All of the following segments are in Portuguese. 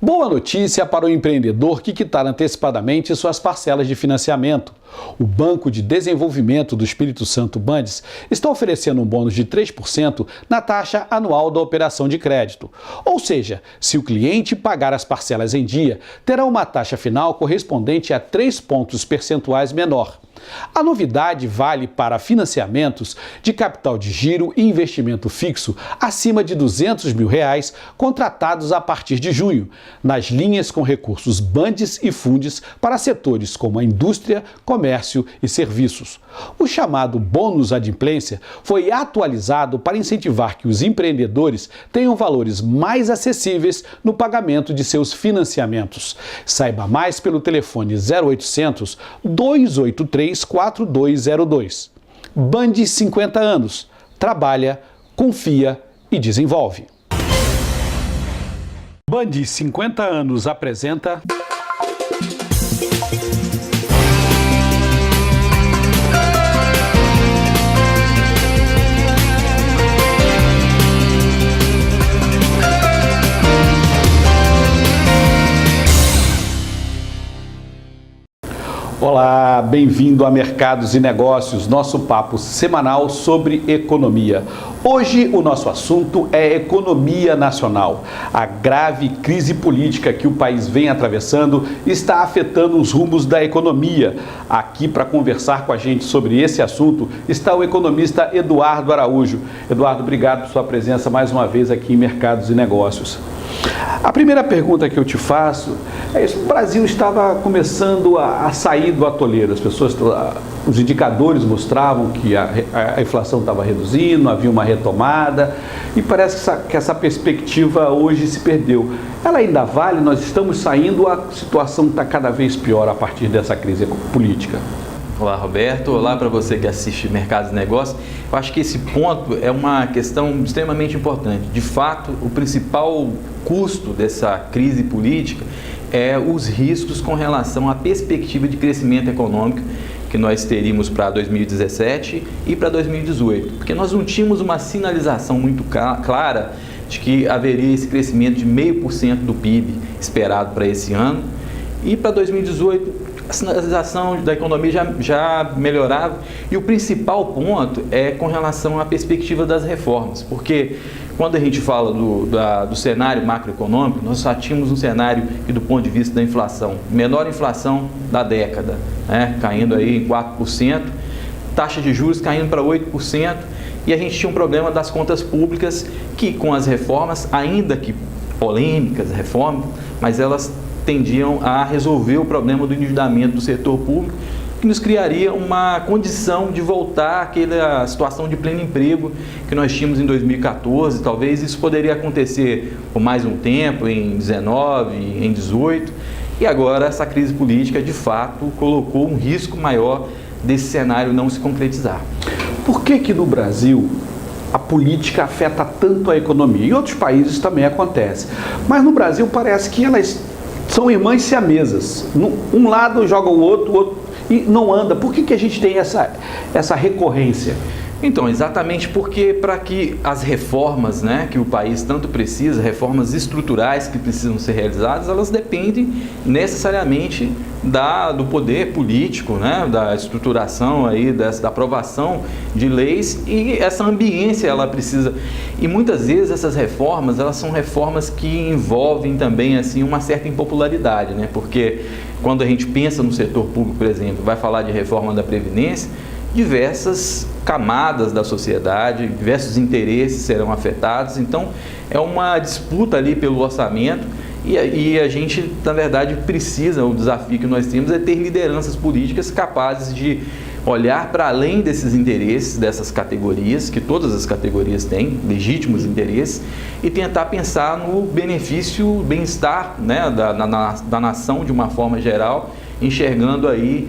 Boa notícia para o empreendedor que quitar antecipadamente suas parcelas de financiamento. O Banco de Desenvolvimento do Espírito Santo, Bandes, está oferecendo um bônus de 3% na taxa anual da operação de crédito. Ou seja, se o cliente pagar as parcelas em dia, terá uma taxa final correspondente a 3 pontos percentuais menor. A novidade vale para financiamentos de capital de giro e investimento fixo acima de R$200 mil contratados a partir de junho, nas linhas com recursos Bandes e Fundes para setores como a indústria, comércio e serviços. O chamado bônus adimplência foi atualizado para incentivar que os empreendedores tenham valores mais acessíveis no pagamento de seus financiamentos. Saiba mais pelo telefone 0800 283 4202. Bandes 50 anos. Trabalha, confia e desenvolve. Bandes 50 anos apresenta... Olá, bem-vindo a Mercados e Negócios, nosso papo semanal sobre economia. Hoje o nosso assunto é economia nacional. A grave crise política que o país vem atravessando está afetando os rumos da economia. Aqui para conversar com a gente sobre esse assunto está o economista Eduardo Araújo. Eduardo, obrigado por sua presença mais uma vez aqui em Mercados e Negócios. A primeira pergunta que eu te faço é isso: o Brasil estava começando a sair do atoleiro, os indicadores mostravam que a inflação estava reduzindo, havia uma retomada e parece que essa perspectiva hoje se perdeu. Ela ainda vale? Nós estamos saindo, a situação está cada vez pior a partir dessa crise política. Olá, Roberto. Olá para você que assiste Mercados e Negócios. Eu acho que esse ponto é uma questão extremamente importante. De fato, o principal custo dessa crise política é os riscos com relação à perspectiva de crescimento econômico que nós teríamos para 2017 e para 2018. Porque nós não tínhamos uma sinalização muito clara de que haveria esse crescimento de 0,5% do PIB esperado para esse ano. E para 2018, a sinalização da economia já melhorava, e o principal ponto é com relação à perspectiva das reformas, porque quando a gente fala do cenário macroeconômico, nós só tínhamos um cenário que, do ponto de vista da inflação, menor inflação da década, né, caindo aí em 4%, taxa de juros caindo para 8%, e a gente tinha um problema das contas públicas que, com as reformas, ainda que polêmicas reformas, mas elas tendiam a resolver o problema do endividamento do setor público, que nos criaria uma condição de voltar àquela situação de pleno emprego que nós tínhamos em 2014. Talvez isso poderia acontecer por mais um tempo, em 19, em 18, e agora essa crise política, de fato, colocou um risco maior desse cenário não se concretizar. Por que no Brasil a política afeta tanto a economia? Em outros países também acontece, mas no Brasil parece que elas são irmãs siamesas. Um lado joga o outro e não anda. Por que a gente tem essa recorrência? Então, exatamente porque para que as reformas, né, que o país tanto precisa, reformas estruturais que precisam ser realizadas, elas dependem necessariamente do poder político, né, da estruturação aí, da aprovação de leis, e essa ambiência ela precisa. E muitas vezes essas reformas, elas são reformas que envolvem também assim uma certa impopularidade, né, porque quando a gente pensa no setor público, por exemplo, vai falar de reforma da Previdência, diversas camadas da sociedade, diversos interesses serão afetados, então é uma disputa ali pelo orçamento e a gente, na verdade, precisa, o desafio que nós temos é ter lideranças políticas capazes de olhar para além desses interesses, dessas categorias, que todas as categorias têm, legítimos interesses, e tentar pensar no benefício, bem-estar, né, da nação de uma forma geral, enxergando aí,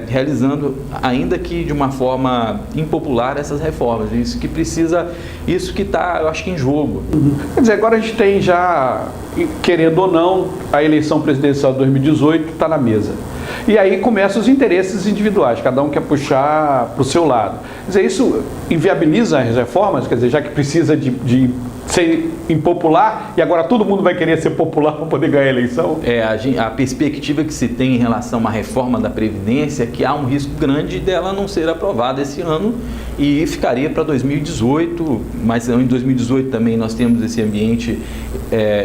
realizando, ainda que de uma forma impopular, essas reformas. Isso que está, eu acho que em jogo. Quer dizer, agora a gente tem já, querendo ou não, a eleição presidencial de 2018 está na mesa. E aí começam os interesses individuais, cada um quer puxar para o seu lado. Quer dizer, isso inviabiliza as reformas, quer dizer, já que precisa de ser impopular e agora todo mundo vai querer ser popular para poder ganhar a eleição? A perspectiva que se tem em relação à reforma da Previdência é que há um risco grande dela não ser aprovada esse ano e ficaria para 2018, mas em 2018 também nós temos esse ambiente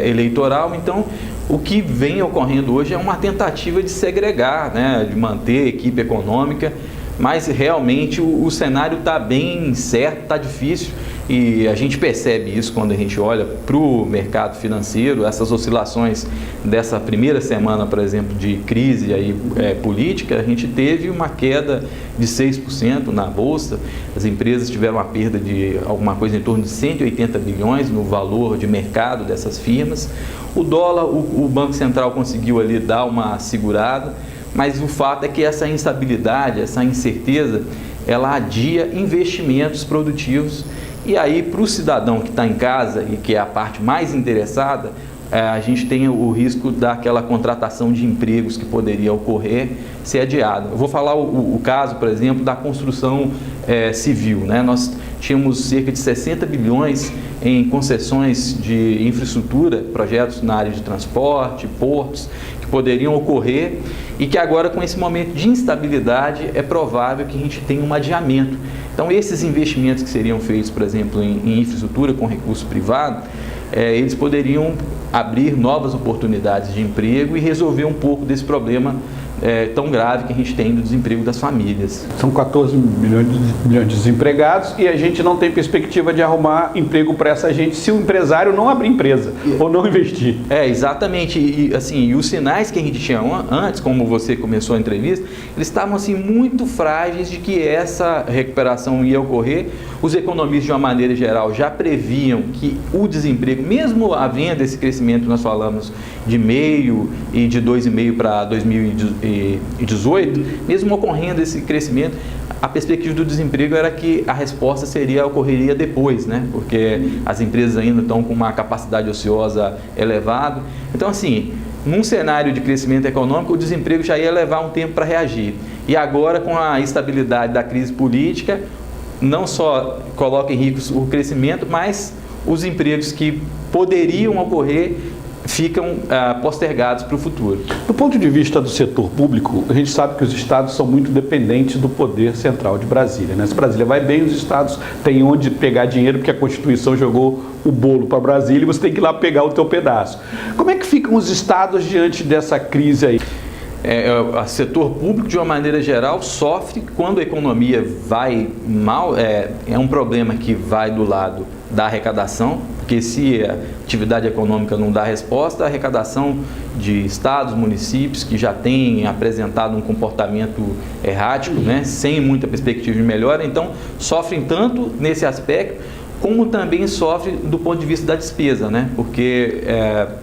eleitoral, então o que vem ocorrendo hoje é uma tentativa de segregar, né, de manter a equipe econômica, mas realmente o cenário está bem incerto, está difícil e a gente percebe isso quando a gente olha para o mercado financeiro, essas oscilações dessa primeira semana, por exemplo, de crise aí, política, a gente teve uma queda de 6% na Bolsa, as empresas tiveram uma perda de alguma coisa em torno de 180 bilhões no valor de mercado dessas firmas, o dólar, o Banco Central conseguiu ali dar uma segurada, mas o fato é que essa instabilidade, essa incerteza, ela adia investimentos produtivos e aí para o cidadão que está em casa e que é a parte mais interessada, a gente tem o risco daquela contratação de empregos que poderia ocorrer ser adiada. Eu vou falar o caso, por exemplo, da construção civil, né? Nós tínhamos cerca de 60 bilhões em concessões de infraestrutura, projetos na área de transporte, portos, que poderiam ocorrer e que agora com esse momento de instabilidade é provável que a gente tenha um adiamento. Então esses investimentos que seriam feitos, por exemplo, em infraestrutura com recurso privado, eles poderiam abrir novas oportunidades de emprego e resolver um pouco desse problema tão grave que a gente tem do desemprego das famílias. São 14 milhões de desempregados e a gente não tem perspectiva de arrumar emprego para essa gente se o empresário não abrir empresa ou não investir. Exatamente. E os sinais que a gente tinha antes, como você começou a entrevista, eles estavam assim, muito frágeis de que essa recuperação ia ocorrer. Os economistas, de uma maneira geral, já previam que o desemprego, mesmo havendo esse crescimento, nós falamos de 0,5% e de 2,5% para 2018, mesmo ocorrendo esse crescimento, a perspectiva do desemprego era que a resposta ocorreria depois, né? Porque as empresas ainda estão com uma capacidade ociosa elevada. Então, assim, num cenário de crescimento econômico, o desemprego já ia levar um tempo para reagir. E agora, com a instabilidade da crise política, não só coloca em risco o crescimento, mas os empregos que poderiam ocorrer ficam postergados para o futuro. Do ponto de vista do setor público, a gente sabe que os estados são muito dependentes do poder central de Brasília, né? Se Brasília vai bem, os estados têm onde pegar dinheiro, porque a Constituição jogou o bolo para Brasília e você tem que ir lá pegar o teu pedaço. Como é que ficam os estados diante dessa crise aí? O setor público, de uma maneira geral, sofre quando a economia vai mal. É um problema que vai do lado da arrecadação, porque se a atividade econômica não dá resposta, a arrecadação de estados, municípios que já têm apresentado um comportamento errático, né, sem muita perspectiva de melhora, então sofrem tanto nesse aspecto, como também sofrem do ponto de vista da despesa, né, porque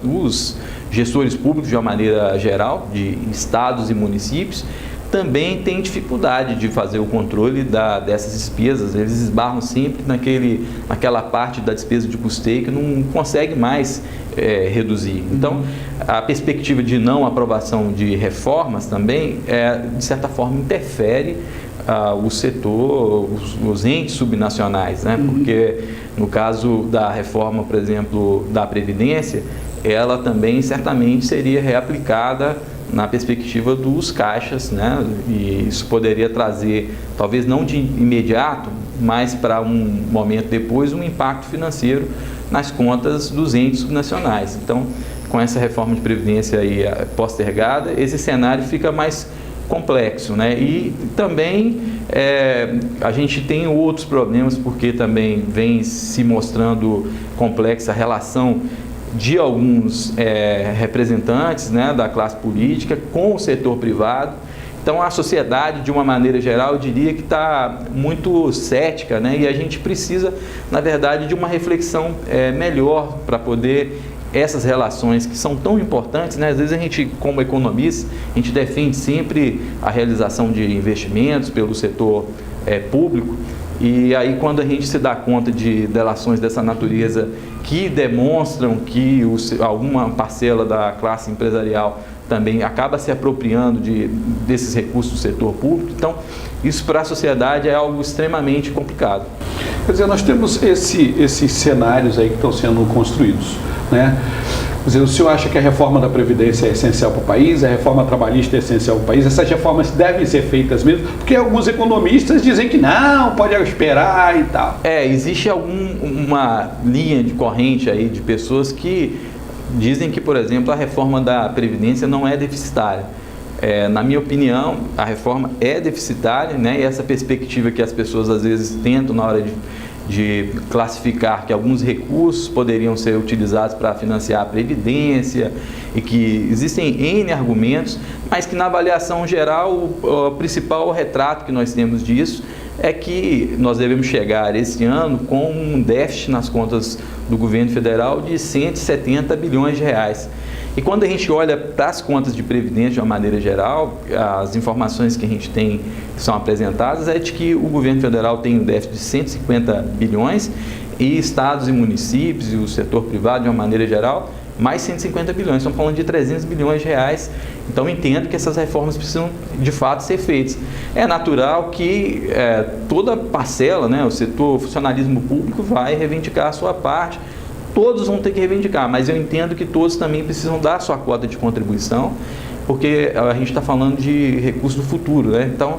os gestores públicos, de uma maneira geral, de estados e municípios, também têm dificuldade de fazer o controle dessas despesas. Eles esbarram sempre naquela parte da despesa de custeio que não consegue mais reduzir. Então, a perspectiva de não aprovação de reformas também, de certa forma, interfere o setor, os entes subnacionais, né? Porque no caso da reforma, por exemplo, da Previdência, ela também certamente seria reaplicada na perspectiva dos caixas, né? E isso poderia trazer, talvez não de imediato, mas para um momento depois, um impacto financeiro nas contas dos entes subnacionais. Então, com essa reforma de Previdência aí postergada, esse cenário fica mais complexo, né? E também a gente tem outros problemas, porque também vem se mostrando complexa a relação de alguns representantes, né, da classe política com o setor privado. Então a sociedade, de uma maneira geral, eu diria que está muito cética, né, e a gente precisa, na verdade, de uma reflexão melhor para poder essas relações que são tão importantes, né? Às vezes a gente, como economista, a gente defende sempre a realização de investimentos pelo setor público, e aí quando a gente se dá conta de delações dessa natureza que demonstram que alguma parcela da classe empresarial também acaba se apropriando desses recursos do setor público. Então, isso para a sociedade é algo extremamente complicado. Quer dizer, nós temos esses cenários aí que estão sendo construídos, né? Quer dizer, o senhor acha que a reforma da Previdência é essencial para o país, a reforma trabalhista é essencial para o país, essas reformas devem ser feitas mesmo, porque alguns economistas dizem que não, pode esperar e tal. Existe uma linha de corrente aí de pessoas que dizem que, por exemplo, a reforma da Previdência não é deficitária. Na minha opinião, a reforma é deficitária, né? E essa perspectiva que as pessoas às vezes tentam na hora de classificar que alguns recursos poderiam ser utilizados para financiar a Previdência e que existem N argumentos, mas que na avaliação geral o principal retrato que nós temos disso é que nós devemos chegar esse ano com um déficit nas contas do governo federal de 170 bilhões de reais. E quando a gente olha para as contas de previdência de uma maneira geral, as informações que a gente tem que são apresentadas é de que o governo federal tem um déficit de 150 bilhões e estados e municípios e o setor privado de uma maneira geral mais 150 bilhões, estamos falando de 300 bilhões de reais. Então entendo que essas reformas precisam de fato ser feitas. É natural que toda parcela, né, o setor, o funcionalismo público vai reivindicar a sua parte. Todos vão ter que reivindicar, mas eu entendo que todos também precisam dar a sua cota de contribuição, porque a gente está falando de recurso do futuro, né? Então,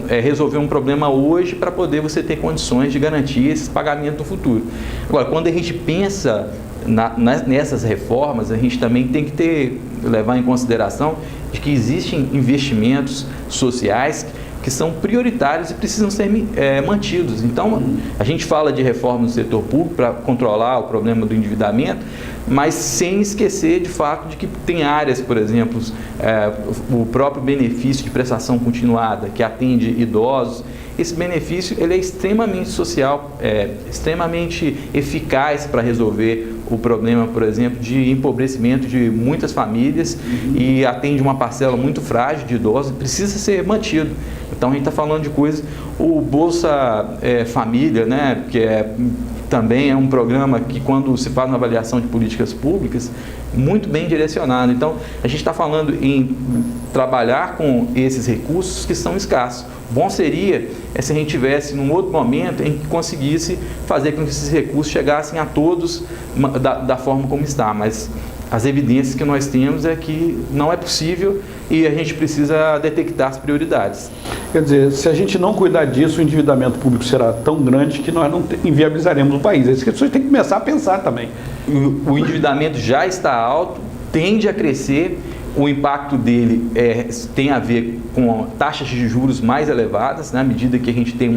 resolver um problema hoje para poder você ter condições de garantir esse pagamento no futuro. Agora, quando a gente pensa nessas reformas, a gente também tem que levar em consideração de que existem investimentos sociais que são prioritários e precisam ser mantidos. Então, a gente fala de reforma no setor público para controlar o problema do endividamento, mas sem esquecer, de fato, de que tem áreas, por exemplo, o próprio benefício de prestação continuada, que atende idosos. Esse benefício ele é extremamente social, extremamente eficaz para resolver o problema, por exemplo, de empobrecimento de muitas famílias e atende uma parcela muito frágil de idosos, precisa ser mantido. Então a gente está falando de coisas, o Bolsa Família, né, que também é um programa que, quando se faz uma avaliação de políticas públicas, muito bem direcionado. Então, a gente está falando em trabalhar com esses recursos que são escassos. Bom seria se a gente tivesse num outro momento em que conseguisse fazer com que esses recursos chegassem a todos da forma como está, mas as evidências que nós temos é que não é possível e a gente precisa detectar as prioridades. Quer dizer, se a gente não cuidar disso, o endividamento público será tão grande que nós não inviabilizaremos o país. As pessoas têm que começar a pensar também. O endividamento já está alto, tende a crescer, o impacto dele tem a ver com taxas de juros mais elevadas, né? À medida que a gente tem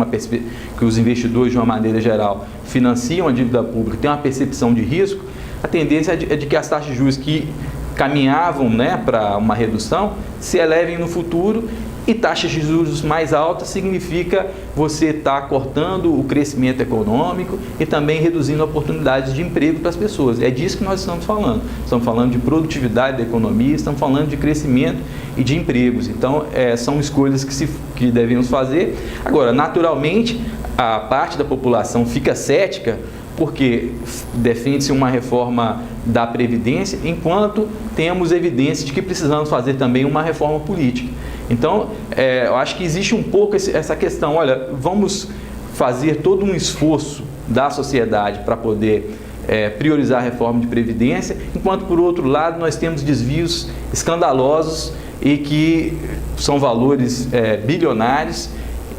que os investidores, de uma maneira geral, financiam a dívida pública, tem uma percepção de risco, a tendência é de que as taxas de juros que caminhavam, né, para uma redução se elevem no futuro, e taxas de juros mais altas significa você estar cortando o crescimento econômico e também reduzindo oportunidades de emprego para as pessoas. É disso que nós estamos falando. Estamos falando de produtividade da economia, estamos falando de crescimento e de empregos. Então, são escolhas que devemos fazer. Agora, naturalmente, a parte da população fica cética porque defende-se uma reforma da Previdência, enquanto temos evidência de que precisamos fazer também uma reforma política. Então, eu acho que existe um pouco essa questão, olha, vamos fazer todo um esforço da sociedade para poder priorizar a reforma de Previdência, enquanto, por outro lado, nós temos desvios escandalosos e que são valores bilionários.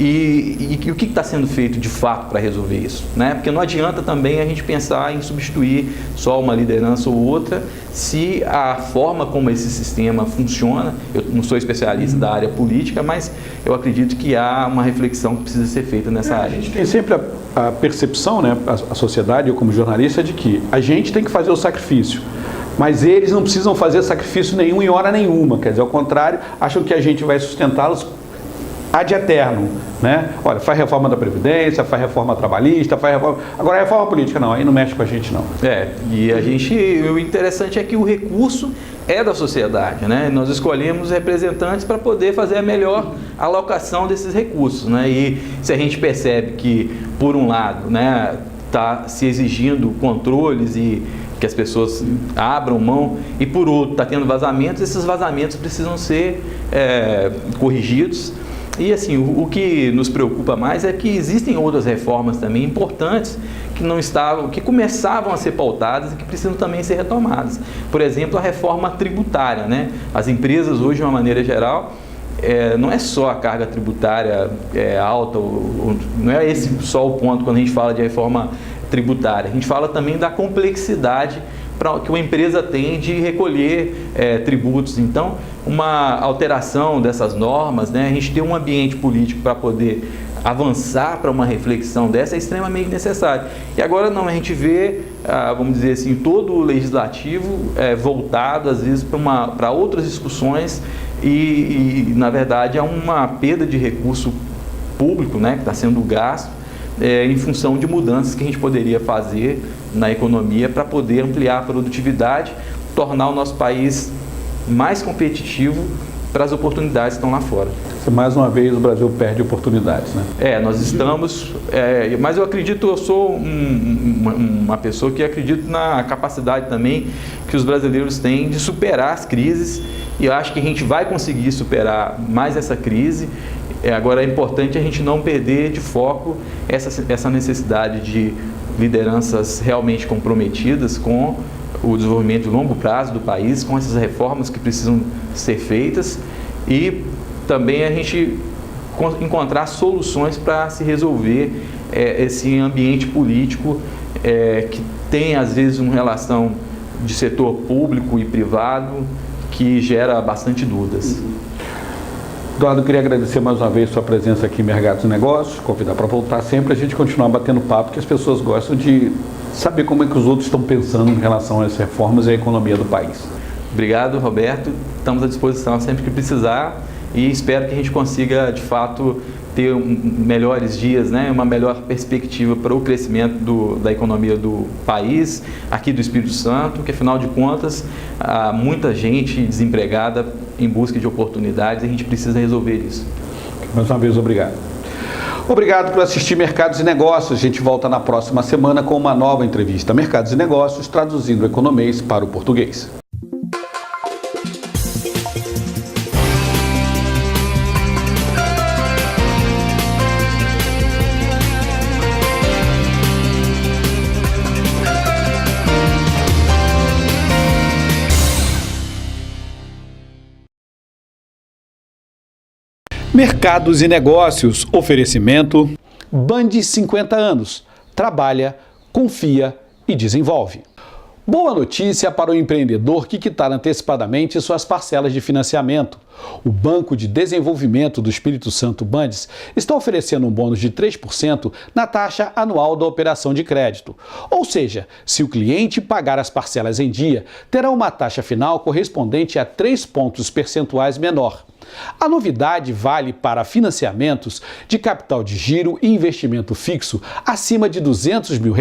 E o que está sendo feito de fato para resolver isso, né? Porque não adianta também a gente pensar em substituir só uma liderança ou outra se a forma como esse sistema funciona. Eu não sou especialista da área política, mas eu acredito que há uma reflexão que precisa ser feita nessa área. A gente tem sempre a percepção, né, a sociedade, eu como jornalista, de que a gente tem que fazer o sacrifício. Mas eles não precisam fazer sacrifício nenhum em hora nenhuma. Quer dizer, ao contrário, acham que a gente vai sustentá-los ad eterno, né? Olha, faz reforma da Previdência, faz reforma trabalhista, faz reforma... Agora, reforma política não, aí não mexe com a gente não. O interessante é que o recurso é da sociedade, né? Nós escolhemos representantes para poder fazer a melhor alocação desses recursos, né? E se a gente percebe que, por um lado, né, está se exigindo controles e que as pessoas abram mão, e por outro, está tendo vazamentos, esses vazamentos precisam ser corrigidos. E assim, o que nos preocupa mais é que existem outras reformas também importantes que começavam a ser pautadas e que precisam também ser retomadas. Por exemplo, a reforma tributária, né? As empresas hoje, de uma maneira geral, não é só a carga tributária alta, não é esse só o ponto quando a gente fala de reforma tributária. A gente fala também da complexidade que uma empresa tem de recolher tributos. Então, uma alteração dessas normas, né, a gente ter um ambiente político para poder avançar para uma reflexão dessa é extremamente necessário. E agora não, a gente vê, vamos dizer assim, todo o legislativo voltado, às vezes, para outras discussões e, na verdade, é uma perda de recurso público, né, que está sendo gasto em função de mudanças que a gente poderia fazer na economia para poder ampliar a produtividade, tornar o nosso país mais competitivo para as oportunidades que estão lá fora. Mais uma vez o Brasil perde oportunidades, né? Nós estamos, mas eu acredito, eu sou uma pessoa que acredito na capacidade também que os brasileiros têm de superar as crises, e eu acho que a gente vai conseguir superar mais essa crise. Agora é importante a gente não perder de foco essa necessidade de lideranças realmente comprometidas com o desenvolvimento de longo prazo do país, com essas reformas que precisam ser feitas, e também a gente encontrar soluções para se resolver esse ambiente político que tem, às vezes, uma relação de setor público e privado que gera bastante dúvidas. Eduardo, eu queria agradecer mais uma vez sua presença aqui em Mercados e Negócios, convidar para voltar sempre, a gente continuar batendo papo, que as pessoas gostam de saber como é que os outros estão pensando em relação às reformas e à economia do país. Obrigado, Roberto. Estamos à disposição sempre que precisar e espero que a gente consiga, de fato, ter melhores dias, né? Uma melhor perspectiva para o crescimento da economia do país, aqui do Espírito Santo, que afinal de contas, há muita gente desempregada em busca de oportunidades e a gente precisa resolver isso. Mais uma vez, obrigado. Obrigado por assistir Mercados e Negócios. A gente volta na próxima semana com uma nova entrevista. Mercados e Negócios, traduzindo o economês para o português. Mercados e Negócios, oferecimento Band 50 anos, trabalha, confia e desenvolve. Boa notícia para o empreendedor que quitar antecipadamente suas parcelas de financiamento. O Banco de Desenvolvimento do Espírito Santo Bandes está oferecendo um bônus de 3% na taxa anual da operação de crédito. Ou seja, se o cliente pagar as parcelas em dia, terá uma taxa final correspondente a 3 pontos percentuais menor. A novidade vale para financiamentos de capital de giro e investimento fixo acima de R$200 mil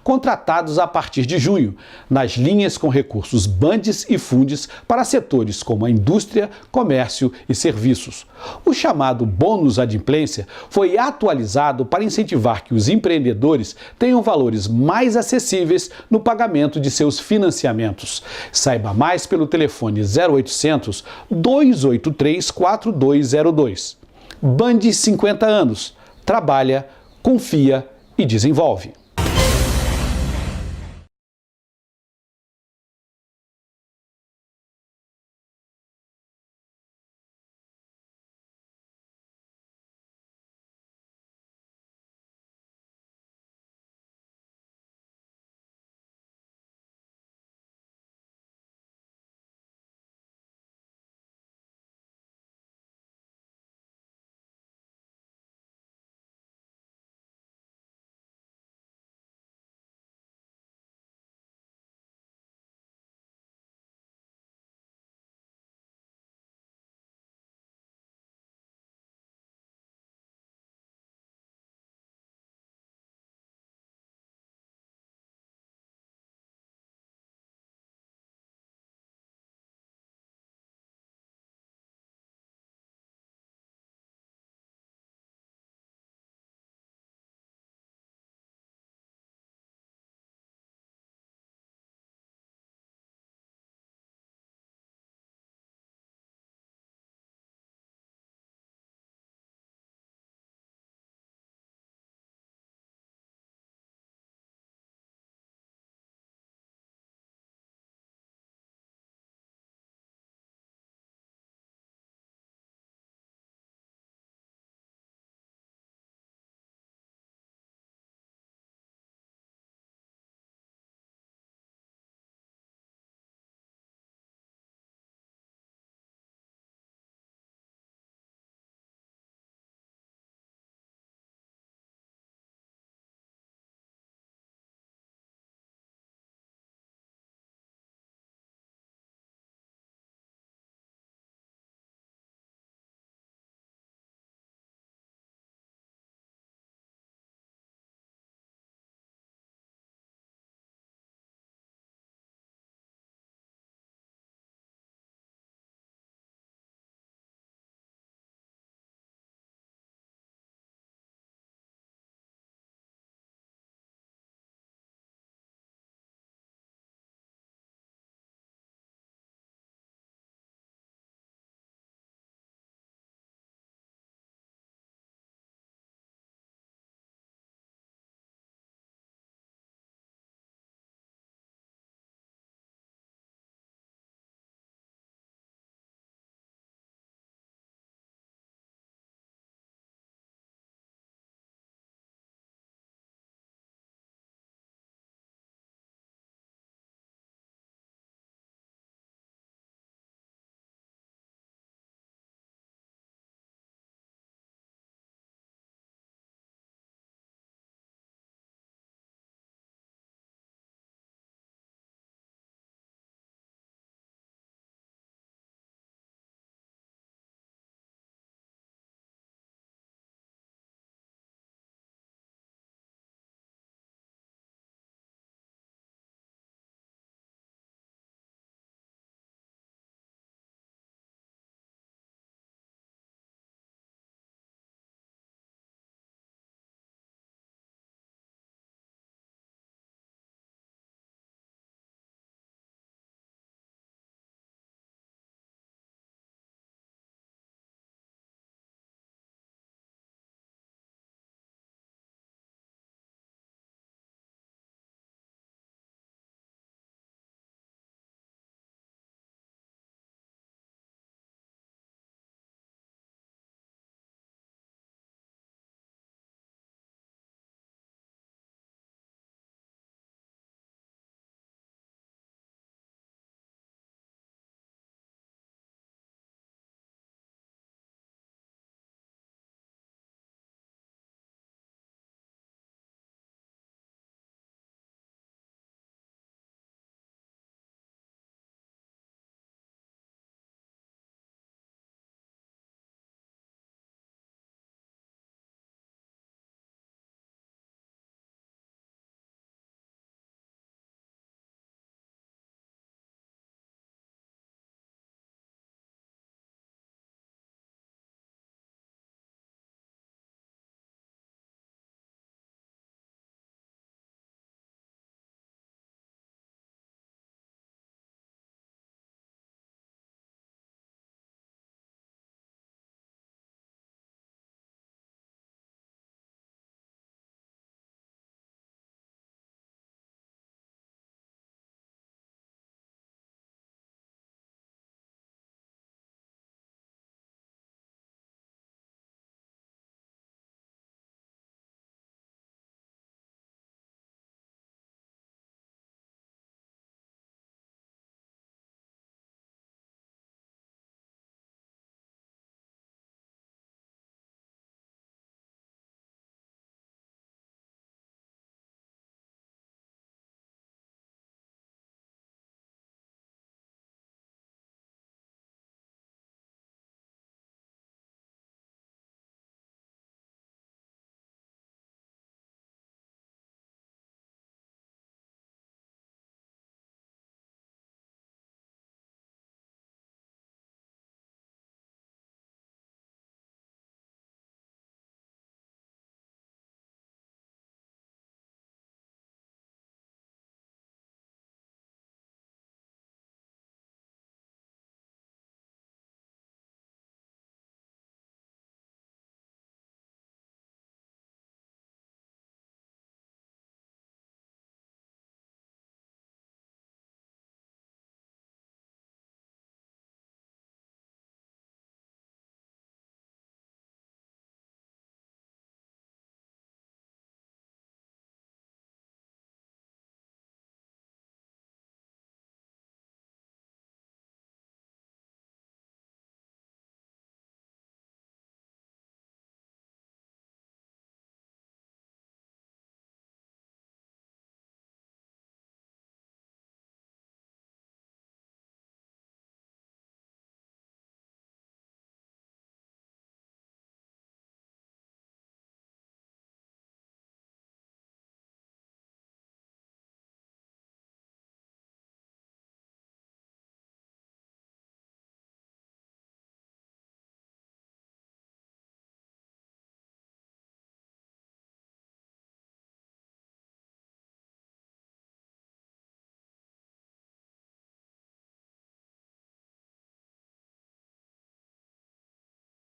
contratados a partir de junho, nas linhas com recursos Bandes e Fundes para setores como a indústria, comércio e serviços. O chamado bônus adimplência foi atualizado para incentivar que os empreendedores tenham valores mais acessíveis no pagamento de seus financiamentos. Saiba mais pelo telefone 0800 283 4202. Band 50 anos. Trabalha, confia e desenvolve.